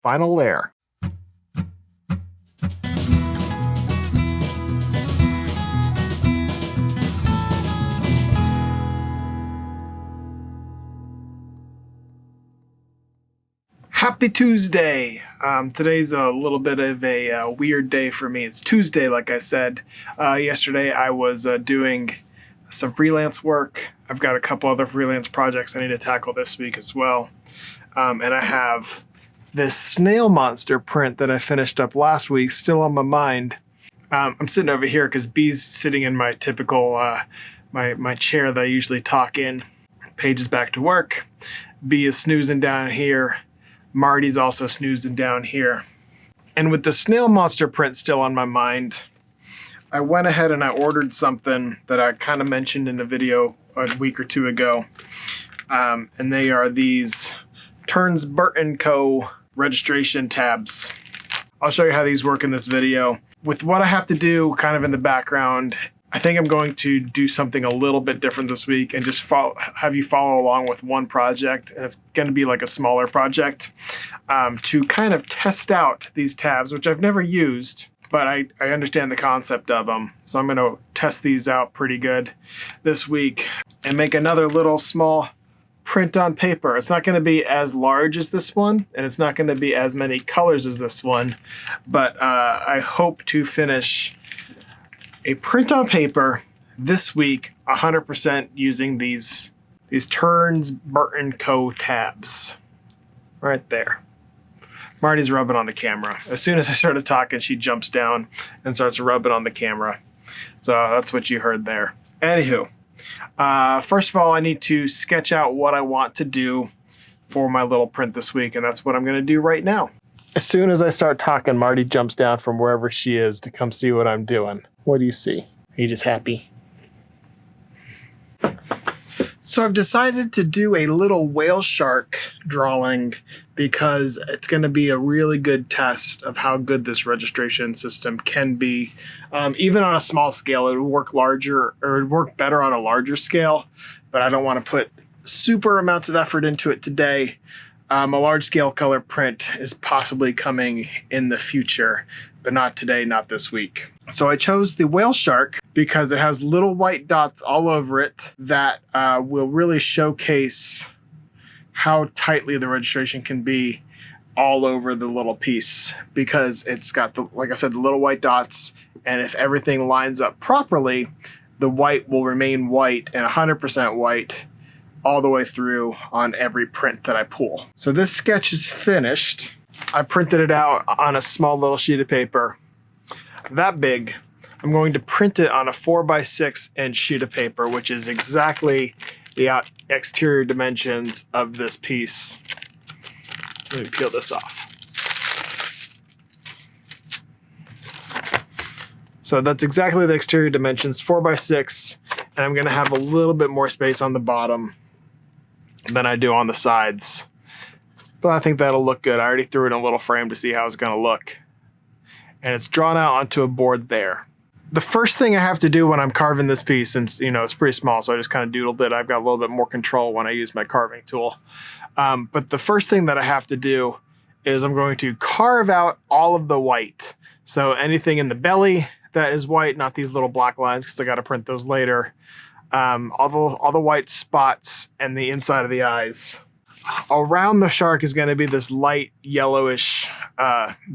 final layer. Happy Tuesday. Today's a little bit of a weird day for me. It's Tuesday, like I said. Yesterday I was doing some freelance work. I've got a couple other freelance projects I need to tackle this week as well. And I have this snail monster print that I finished up last week still on my mind. I'm sitting over here because B's sitting in my typical, my chair that I usually talk in. Paige is back to work. B is snoozing down here. Marty's also snoozing down here. And with the snail monster print still on my mind, I went ahead and I ordered something that I kind of mentioned in the video a week or two ago. And they are these Birch & Co. registration tabs. I'll show you how these work in this video. With what I have to do kind of in the background, I think I'm going to do something a little bit different this week and just have you follow along with one project. And it's going to be like a smaller project to kind of test out these tabs, which I've never used, but I understand the concept of them. So I'm going to test these out pretty good this week and make another little small print on paper. It's not going to be as large as this one, and it's not going to be as many colors as this one, but I hope to finish a print on paper this week 100% using these Birch & Co. tabs right there. Marty's rubbing on the camera. As soon as I started talking, she jumps down and starts rubbing on the camera. So that's what you heard there. Anywho, first of all, I need to sketch out what I want to do for my little print this week, and that's what I'm going to do right now. As soon as I start talking, Marty jumps down from wherever she is to come see what I'm doing. What do you see? Are you just happy? So I've decided to do a little whale shark drawing because it's going to be a really good test of how good this registration system can be. Even on a small scale, it would work larger, or it would work better on a larger scale, but I don't want to put super amounts of effort into it today. A large scale color print is possibly coming in the future, but not today, not this week. So I chose the whale shark because it has little white dots all over it that will really showcase how tightly the registration can be all over the little piece, because it's got, like I said, the little white dots, and if everything lines up properly, the white will remain white and 100% white all the way through on every print that I pull. So this sketch is finished. I printed it out on a small little sheet of paper that big. I'm going to print it on a 4x6 inch sheet of paper, which is exactly the exterior dimensions of this piece. Let me peel this off. So that's exactly the exterior dimensions, 4x6, and I'm gonna have a little bit more space on the bottom than I do on the sides. But I think that'll look good. I already threw it in a little frame to see how it's gonna look. And it's drawn out onto a board there. The first thing I have to do when I'm carving this piece, since it's pretty small, so I just kind of doodled it. I've got a little bit more control when I use my carving tool. But the first thing that I have to do is I'm going to carve out all of the white. So anything in the belly that is white, not these little black lines, because I got to print those later. All the white spots and the inside of the eyes. Around the shark is going to be this light yellowish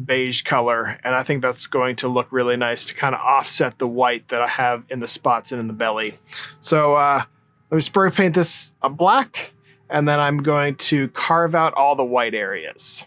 beige color, and I think that's going to look really nice to kind of offset the white that I have in the spots and in the belly. So let me spray paint this black, and then I'm going to carve out all the white areas.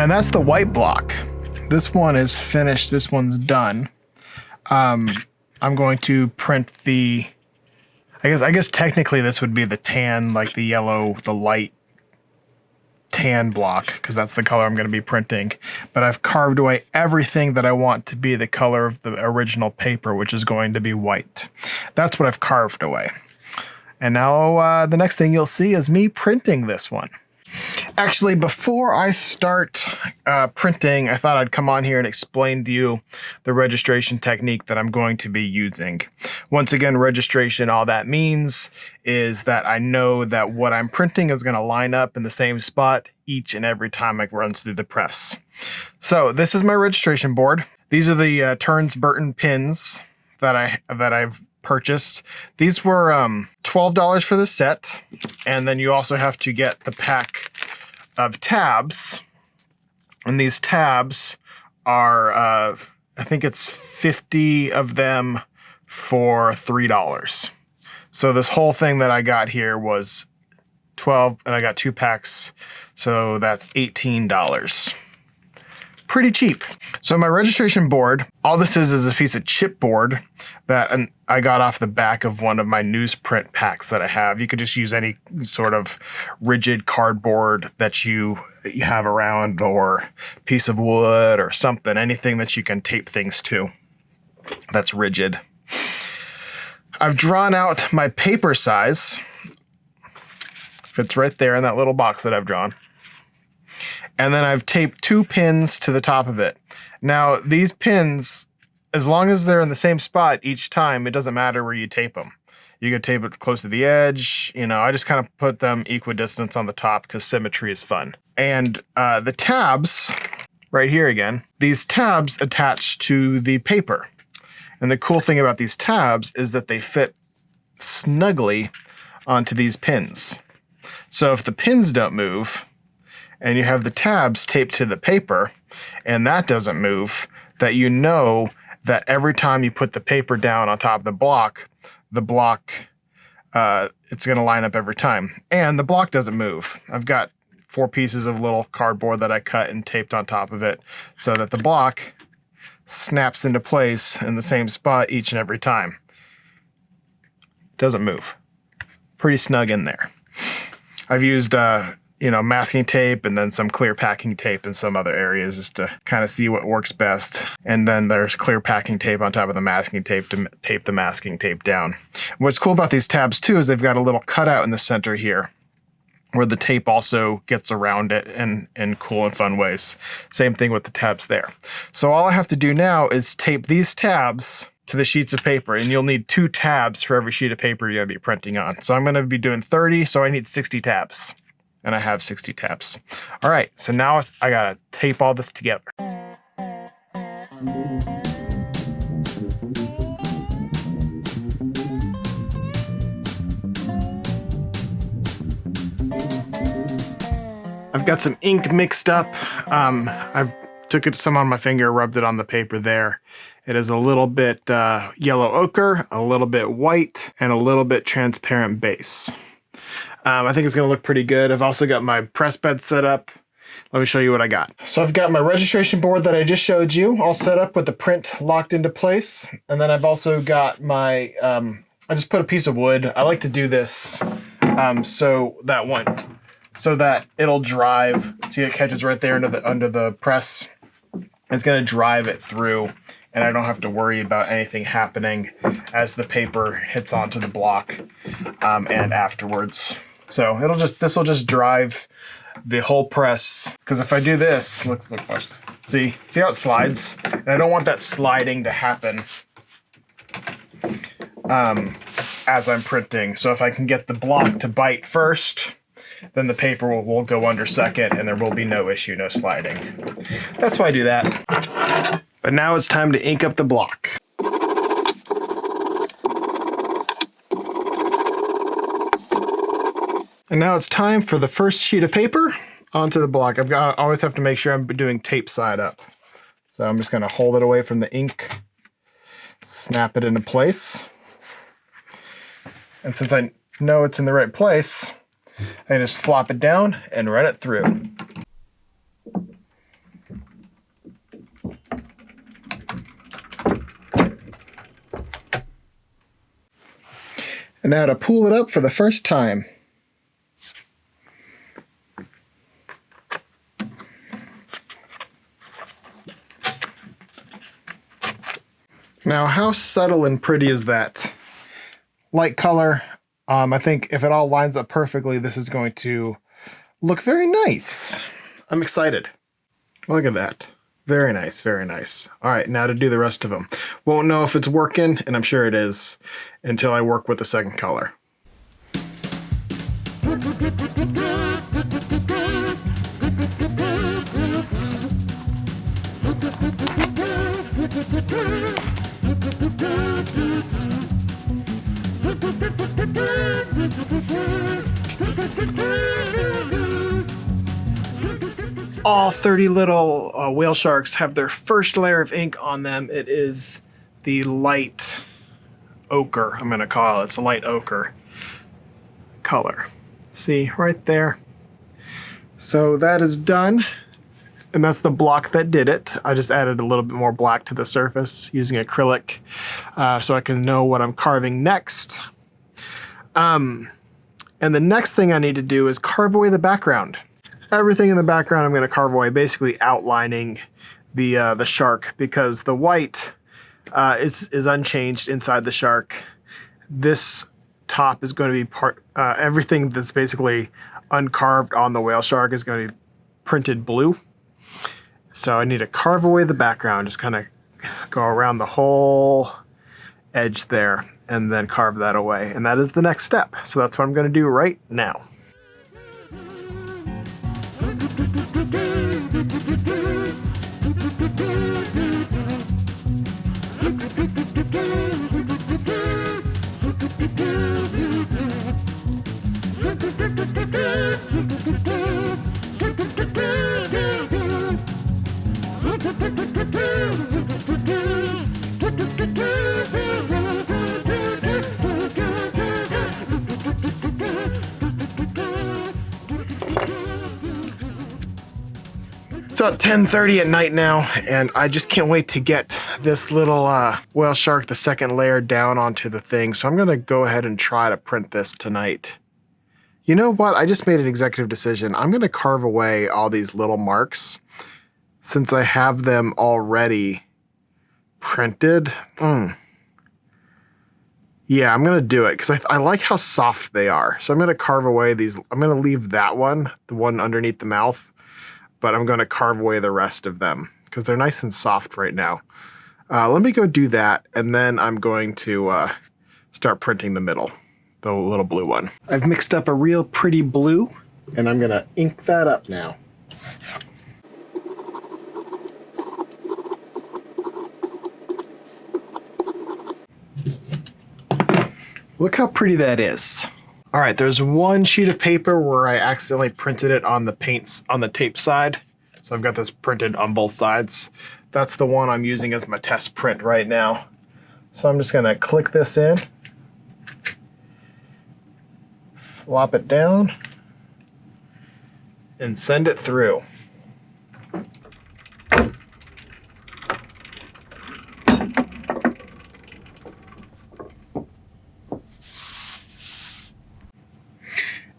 And that's the white block. This one is finished. This one's done. I'm I'm going to print the, I guess technically this would be the tan, like the yellow, the light tan block, because that's the color I'm going to be printing. But I've carved away everything that I want to be the color of the original paper, which is going to be white. That's what I've carved away. And now the next thing you'll see is me printing this one. Actually, before I start printing, I thought I'd come on here and explain to you the registration technique that I'm going to be using. Once again, registration, all that means is that I know that what I'm printing is going to line up in the same spot each and every time it runs through the press. So this is my registration board. These are the Turns Burton pins that I've purchased. These were $12 for the set, and then you also have to get the pack of tabs, and these tabs are I think it's 50 of them for $3. So this whole thing that I got here was 12, and I got 2 packs, so that's $18. Pretty cheap. So my registration board, all this is a piece of chipboard that I got off the back of one of my newsprint packs that I have. You could just use any sort of rigid cardboard that you have around, or piece of wood or something, anything that you can tape things to that's rigid. I've drawn out my paper size. Fits right there in that little box that I've drawn. And then I've taped 2 pins to the top of it. Now, these pins, as long as they're in the same spot each time, it doesn't matter where you tape them. You can tape it close to the edge. You know, I just kind of put them equidistant on the top because symmetry is fun. And the tabs, right here again, these tabs attach to the paper. And the cool thing about these tabs is that they fit snugly onto these pins. So if the pins don't move, and you have the tabs taped to the paper, and that doesn't move, that you know that every time you put the paper down on top of the block, it's going to line up every time. And the block doesn't move. I've got 4 pieces of little cardboard that I cut and taped on top of it so that the block snaps into place in the same spot each and every time. Doesn't move. Pretty snug in there. I've used masking tape and then some clear packing tape in some other areas just to kind of see what works best. And then there's clear packing tape on top of the masking tape to tape the masking tape down. What's cool about these tabs too is they've got a little cutout in the center here where the tape also gets around it in cool and fun ways. Same thing with the tabs there. So all I have to do now is tape these tabs to the sheets of paper, and you'll need 2 tabs for every sheet of paper you're going to be printing on. So I'm going to be doing 30, so I need 60 tabs. And I have 60 tabs. All right, so now I gotta tape all this together. I've got some ink mixed up. I took some on my finger, rubbed it on the paper there. It is a little bit yellow ochre, a little bit white, and a little bit transparent base. I think it's going to look pretty good. I've also got my press bed set up. Let me show you what I got. So I've got my registration board that I just showed you all set up with the print locked into place. And then I've also got my, I just put a piece of wood. I like to do this so that it'll drive. See, it catches right there under the press. It's going to drive it through, and I don't have to worry about anything happening as the paper hits onto the block and afterwards. So this will just drive the whole press. Because if I do this, look, watch. See how it slides? And I don't want that sliding to happen as I'm printing. So if I can get the block to bite first, then the paper will go under second, and there will be no issue, no sliding. That's why I do that. But now it's time to ink up the block. And now it's time for the first sheet of paper onto the block. I always have to make sure I'm doing tape side up. So I'm just going to hold it away from the ink, snap it into place. And since I know it's in the right place, I just flop it down and run it through. And now to pull it up for the first time. Now, how subtle and pretty is that? Light color. I think if it all lines up perfectly, this is going to look very nice. I'm excited. Look at that. Very nice, very nice. All right, now to do the rest of them. Won't know if it's working, and I'm sure it is, until I work with the second color. All 30 little whale sharks have their first layer of ink on them. It is the light ochre, I'm gonna call it. It's a light ochre color. See, right there. So that is done. And that's the block that did it. I just added a little bit more black to the surface using acrylic so I can know what I'm carving next. And the next thing I need to do is carve away the background. Everything in the background I'm going to carve away, basically outlining the shark, because the white is unchanged inside the shark. This top is going to be everything that's basically uncarved on the whale shark is going to be printed blue. So I need to carve away the background, just kind of go around the whole edge there and then carve that away. And that is the next step. So that's what I'm going to do right now. It's about 10:30 at night now, and I just can't wait to get this little whale shark, the second layer, down onto the thing. So I'm gonna go ahead and try to print this tonight. You know what? I just made an executive decision. I'm gonna carve away all these little marks since I have them already printed. Yeah, I'm gonna do it because I like how soft they are. So I'm gonna carve away these. I'm gonna leave that one, the one underneath the mouth, but I'm gonna carve away the rest of them because they're nice and soft right now. Let me go do that, and then I'm going to start printing the middle, the little blue one. I've mixed up a real pretty blue, and I'm gonna ink that up now. Look how pretty that is. All right, there's one sheet of paper where I accidentally printed it on the paints on the tape side. So I've got this printed on both sides. That's the one I'm using as my test print right now. So I'm just gonna click this in, flop it down, and send it through.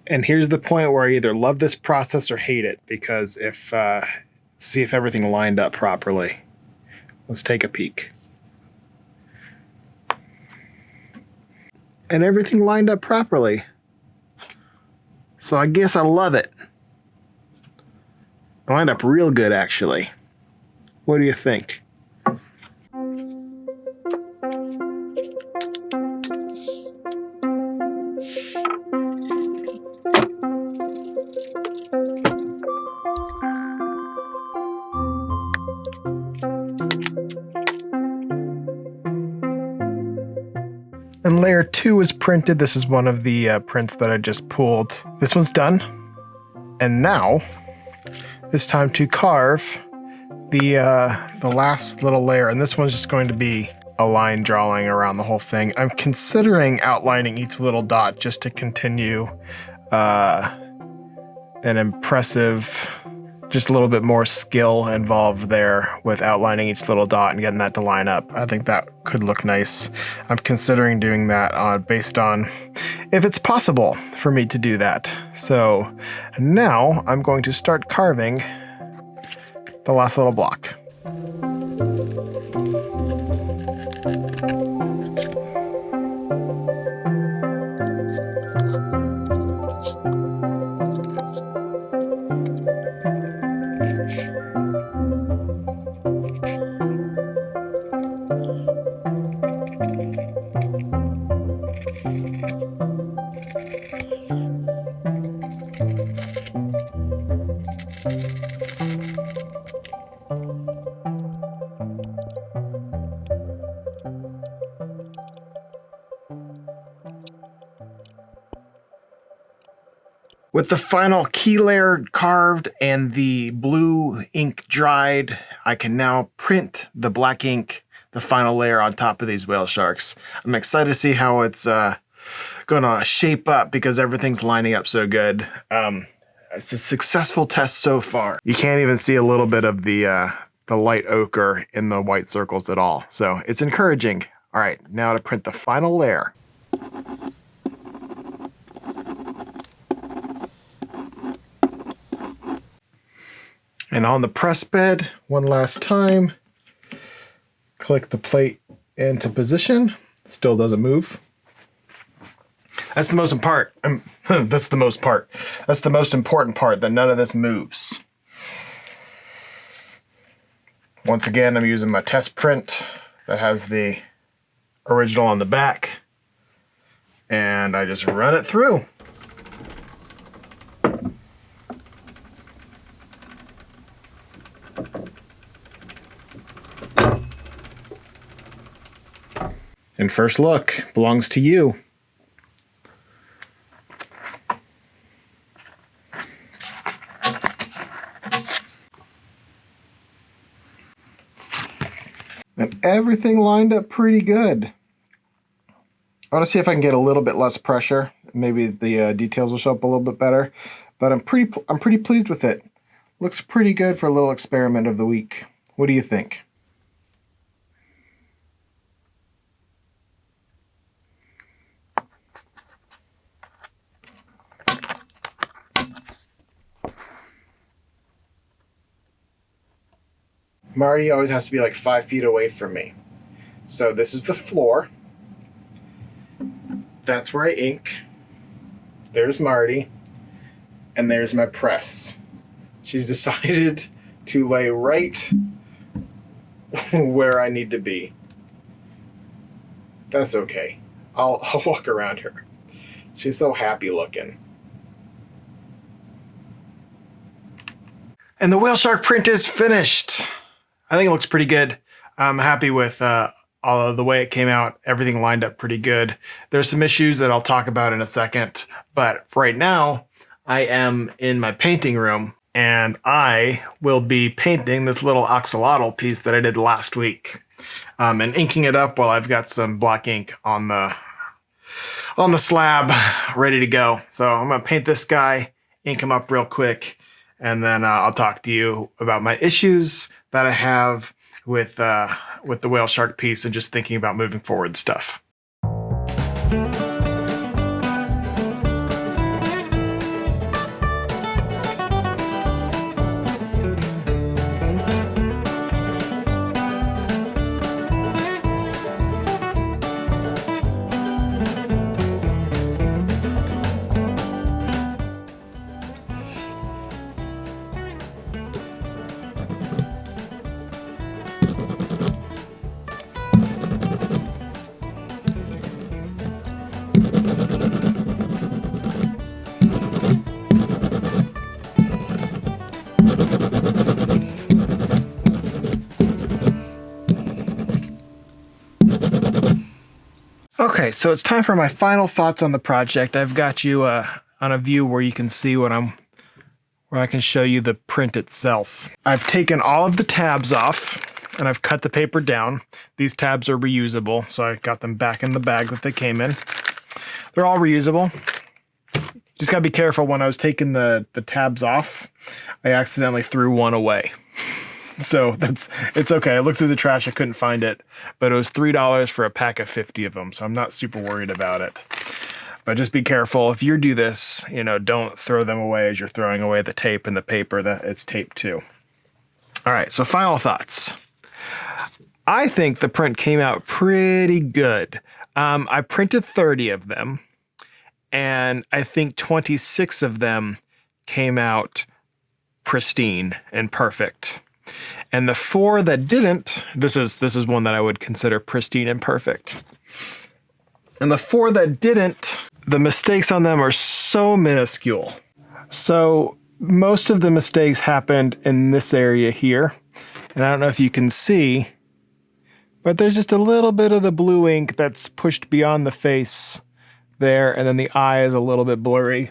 And here's the point where I either love this process or hate it, because see if everything lined up properly. Let's take a peek. And everything lined up properly. So I guess I love it. It lined up real good, actually. What do you think? And layer 2 is printed. This is one of the prints that I just pulled. This one's done. And now it's time to carve the last little layer. And this one's just going to be a line drawing around the whole thing. I'm considering outlining each little dot just to continue an impressive just a little bit more skill involved there with outlining each little dot and getting that to line up. I think that could look nice. I'm considering doing that based on if it's possible for me to do that. So now I'm going to start carving the last little block. With the final key layer carved and the blue ink dried, I can now print the black ink, the final layer on top of these whale sharks. I'm excited to see how it's gonna shape up because everything's lining up so good. It's a successful test so far. You can't even see a little bit of the light ochre in the white circles at all. So it's encouraging. All right, now to print the final layer. And on the press bed, one last time, click the plate into position. Still doesn't move. That's the most important part. That's the most important part, that none of this moves. Once again, I'm using my test print that has the original on the back. And I just run it through. And first look belongs to you. And everything lined up pretty good. I want to see if I can get a little bit less pressure. Maybe the details will show up a little bit better. But I'm pretty pleased with it. Looks pretty good for a little experiment of the week. What do you think? Marty always has to be like 5 feet away from me. So this is the floor. That's where I ink. There's Marty. And there's my press. She's decided to lay right where I need to be. That's okay. I'll walk around her. She's so happy looking. And the whale shark print is finished. I think it looks pretty good. I'm happy with all of the way it came out. Everything lined up pretty good. There's some issues that I'll talk about in a second, but for right now, I am in my painting room and I will be painting this little axolotl piece that I did last week, and inking it up while I've got some black ink on the slab ready to go. So I'm gonna paint this guy, ink him up real quick, and then I'll talk to you about my issues that I have with the whale shark piece and just thinking about moving forward stuff. Okay, so it's time for my final thoughts on the project. I've got you on a view where you can see where I can show you the print itself. I've taken all of the tabs off and I've cut the paper down. These tabs are reusable, so I got them back in the bag that they came in. They're all reusable. Just gotta be careful. When I was taking the tabs off, I accidentally threw one away. So it's okay. I looked through the trash, I couldn't find it, but it was $3 for a pack of 50 of them. So I'm not super worried about it. But just be careful. If you do this, don't throw them away as you're throwing away the tape and the paper that it's taped to. All right, so final thoughts. I think the print came out pretty good. I printed 30 of them, and I think 26 of them came out pristine and perfect. And the 4 that didn't, this is one that I would consider pristine and perfect. And the 4 that didn't, the mistakes on them are so minuscule. So most of the mistakes happened in this area here. And I don't know if you can see, but there's just a little bit of the blue ink that's pushed beyond the face there. And then the eye is a little bit blurry.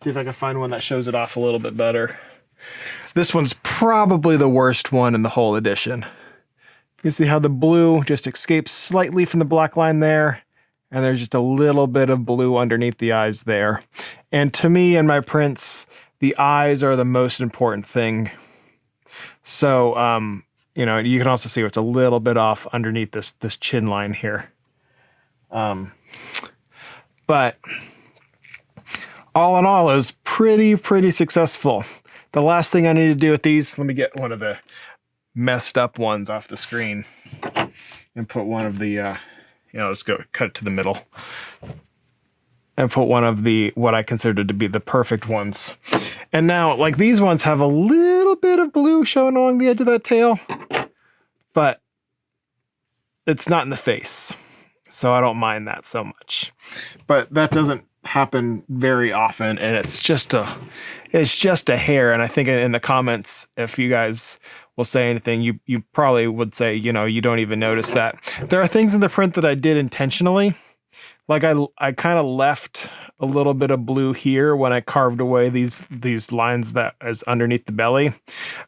See if I can find one that shows it off a little bit better. This one's probably the worst one in the whole edition. You see how the blue just escapes slightly from the black line there, and there's just a little bit of blue underneath the eyes there. And to me, in my prints, the eyes are the most important thing. So, you can also see it's a little bit off underneath this chin line here. But all in all, it was pretty successful. The last thing I need to do with these, let me get one of the messed up ones off the screen and put one of the, let's go cut it to the middle and put one of the, what I consider to be the perfect ones. And now, like, these ones have a little bit of blue showing along the edge of that tail, but it's not in the face. So I don't mind that so much, but that doesn't happen very often, and it's just a hair. And I think in the comments, if you guys will say anything, you probably would say, you don't even notice that. There are things in the print that I did intentionally. Like I kind of left a little bit of blue here when I carved away these lines that is underneath the belly.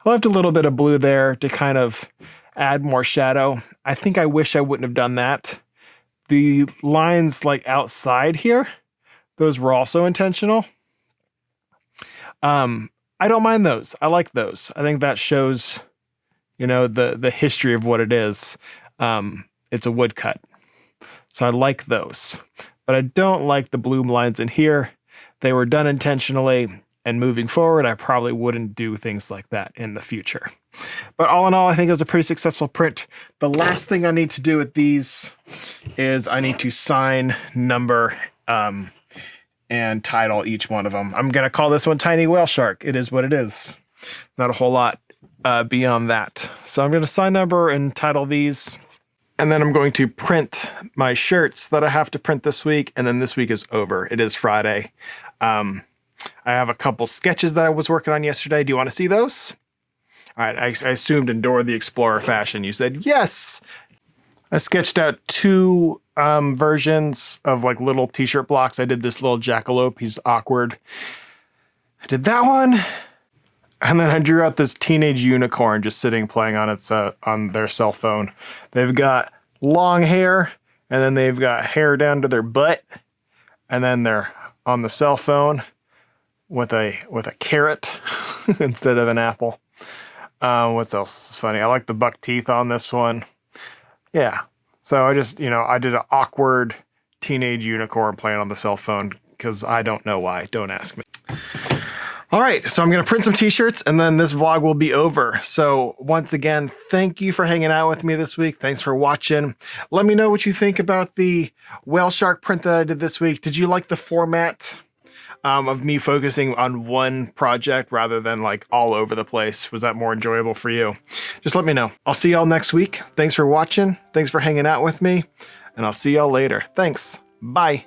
I left a little bit of blue there to kind of add more shadow. I think I wish I wouldn't have done that. The lines like outside here, those were also intentional. I don't mind those. I like those. I think that shows, the history of what it is. It's a woodcut. So I like those. But I don't like the blue lines in here. They were done intentionally, and moving forward, I probably wouldn't do things like that in the future. But all in all, I think it was a pretty successful print. The last thing I need to do with these is I need to sign, number, and title each one of them. I'm going to call this one Tiny Whale Shark. It is what it is. Not a whole lot beyond that. So I'm going to sign, number, and title these. And then I'm going to print my shirts that I have to print this week. And then this week is over. It is Friday. I have a couple sketches that I was working on yesterday. Do you want to see those? All right. I assumed in Dora the Explorer fashion, you said yes. I sketched out 2 versions of like little t-shirt blocks. I did this little jackalope. He's awkward. I did that one. And then I drew out this teenage unicorn just sitting playing on its on their cell phone. They've got long hair, and then they've got hair down to their butt, and then they're on the cell phone with a carrot instead of an apple. What else is funny? I like the buck teeth on this one. Yeah. So I just, I did an awkward teenage unicorn playing on the cell phone because I don't know why. Don't ask me. All right, so I'm going to print some t-shirts, and then this vlog will be over. So once again, thank you for hanging out with me this week. Thanks for watching. Let me know what you think about the whale shark print that I did this week. Did you like the format of me focusing on one project rather than like all over the place? Was that more enjoyable for you? Just let me know. I'll see y'all next week. Thanks for watching. Thanks for hanging out with me, and I'll see y'all later. Thanks. Bye.